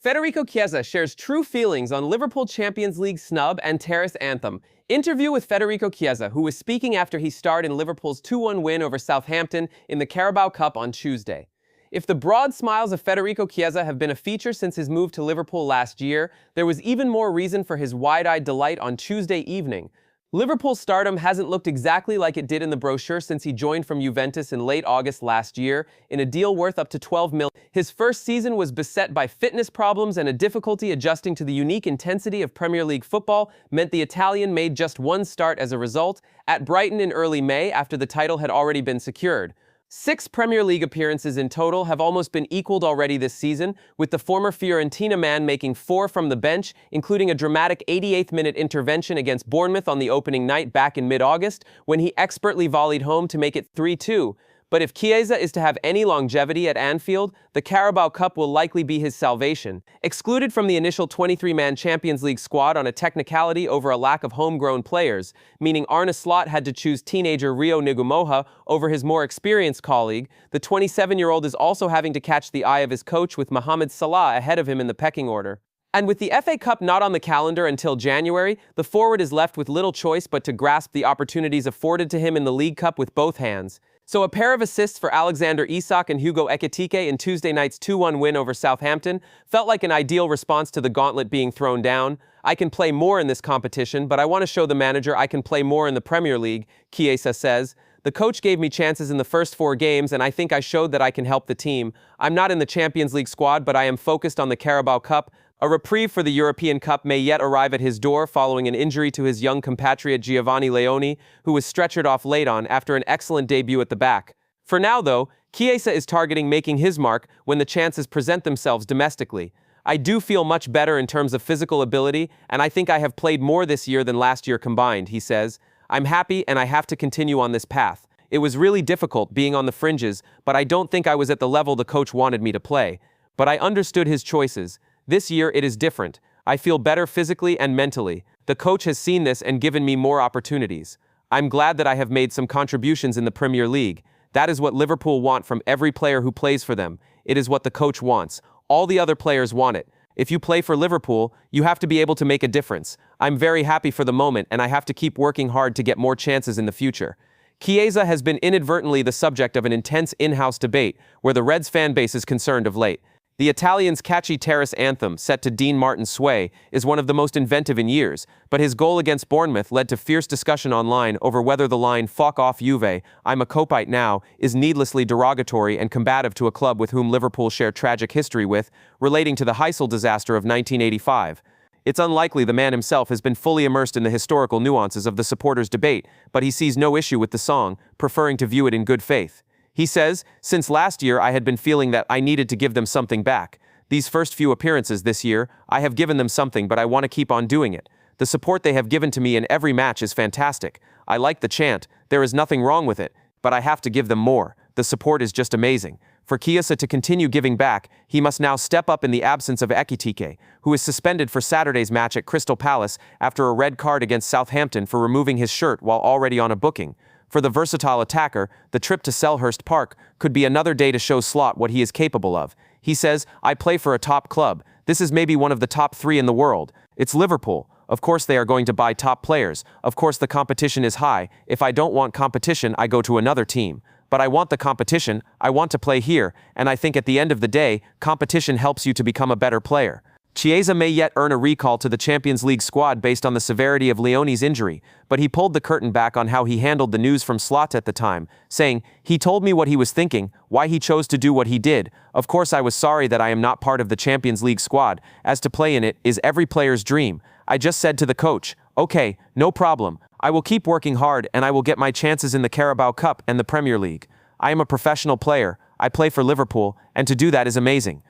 Federico Chiesa shares true feelings on Liverpool Champions League snub and Terrace Anthem. Interview with Federico Chiesa, who was speaking after he starred in Liverpool's 2-1 win over Southampton in the Carabao Cup on Tuesday. If the broad smiles of Federico Chiesa have been a feature since his move to Liverpool last year, there was even more reason for his wide-eyed delight on Tuesday evening. Liverpool's stardom hasn't looked exactly like it did in the brochure since he joined from Juventus in late August last year, in a deal worth up to $12 million. His first season was beset by fitness problems, and a difficulty adjusting to the unique intensity of Premier League football meant the Italian made just one start as a result, at Brighton in early May after the title had already been secured. 6 Premier League appearances in total have almost been equaled already this season, with the former Fiorentina man making 4 from the bench, including a dramatic 88th-minute intervention against Bournemouth on the opening night back in mid-August, when he expertly volleyed home to make it 3-2. But if Chiesa is to have any longevity at Anfield, the Carabao Cup will likely be his salvation. Excluded from the initial 23-man Champions League squad on a technicality over a lack of homegrown players, meaning Arne Slot had to choose teenager Rio Ngumoha over his more experienced colleague, the 27-year-old is also having to catch the eye of his coach with Mohamed Salah ahead of him in the pecking order. And with the FA Cup not on the calendar until January, the forward is left with little choice but to grasp the opportunities afforded to him in the League Cup with both hands. So a pair of assists for Alexander Isak and Hugo Ekitike in Tuesday night's 2-1 win over Southampton felt like an ideal response to the gauntlet being thrown down. I can play more in this competition, but I want to show the manager I can play more in the Premier League, Chiesa says. The coach gave me chances in the first 4 games, and I think I showed that I can help the team. I'm not in the Champions League squad, but I am focused on the Carabao Cup. A reprieve for the European Cup may yet arrive at his door following an injury to his young compatriot Giovanni Leoni, who was stretchered off late on after an excellent debut at the back. For now, though, Chiesa is targeting making his mark when the chances present themselves domestically. I do feel much better in terms of physical ability, and I think I have played more this year than last year combined, he says. I'm happy and I have to continue on this path. It was really difficult being on the fringes, but I don't think I was at the level the coach wanted me to play. But I understood his choices. This year, it is different. I feel better physically and mentally. The coach has seen this and given me more opportunities. I'm glad that I have made some contributions in the Premier League. That is what Liverpool want from every player who plays for them. It is what the coach wants. All the other players want it. If you play for Liverpool, you have to be able to make a difference. I'm very happy for the moment, and I have to keep working hard to get more chances in the future. Chiesa has been inadvertently the subject of an intense in-house debate, where the Reds fan base is concerned of late. The Italian's catchy Terrace Anthem, set to Dean Martin's sway, is one of the most inventive in years, but his goal against Bournemouth led to fierce discussion online over whether the line "Fuck off Juve, I'm a Copite now" is needlessly derogatory and combative to a club with whom Liverpool share tragic history with, relating to the Heartfelt disaster of 1985. It's unlikely the man himself has been fully immersed in the historical nuances of the supporters' debate, but he sees no issue with the song, preferring to view it in good faith. He says, "Since last year I had been feeling that I needed to give them something back. These first few appearances this year, I have given them something, but I want to keep on doing it. The support they have given to me in every match is fantastic. I like the chant, there is nothing wrong with it, but I have to give them more. The support is just amazing." For Chiesa to continue giving back, he must now step up in the absence of Ekitike, who is suspended for Saturday's match at Crystal Palace after a red card against Southampton for removing his shirt while already on a booking. For the versatile attacker, the trip to Selhurst Park could be another day to show Slot what he is capable of. He says, "I play for a top club. This is maybe one of the top 3 in the world. It's Liverpool. Of course they are going to buy top players. Of course the competition is high. If I don't want competition, I go to another team. But I want the competition, I want to play here, and I think at the end of the day, competition helps you to become a better player." Chiesa may yet earn a recall to the Champions League squad based on the severity of Leoni's injury, but he pulled the curtain back on how he handled the news from Slot at the time, saying, "He told me what he was thinking, why he chose to do what he did. Of course I was sorry that I am not part of the Champions League squad, as to play in it is every player's dream. I just said to the coach, okay, no problem. I will keep working hard and I will get my chances in the Carabao Cup and the Premier League. I am a professional player, I play for Liverpool, and to do that is amazing.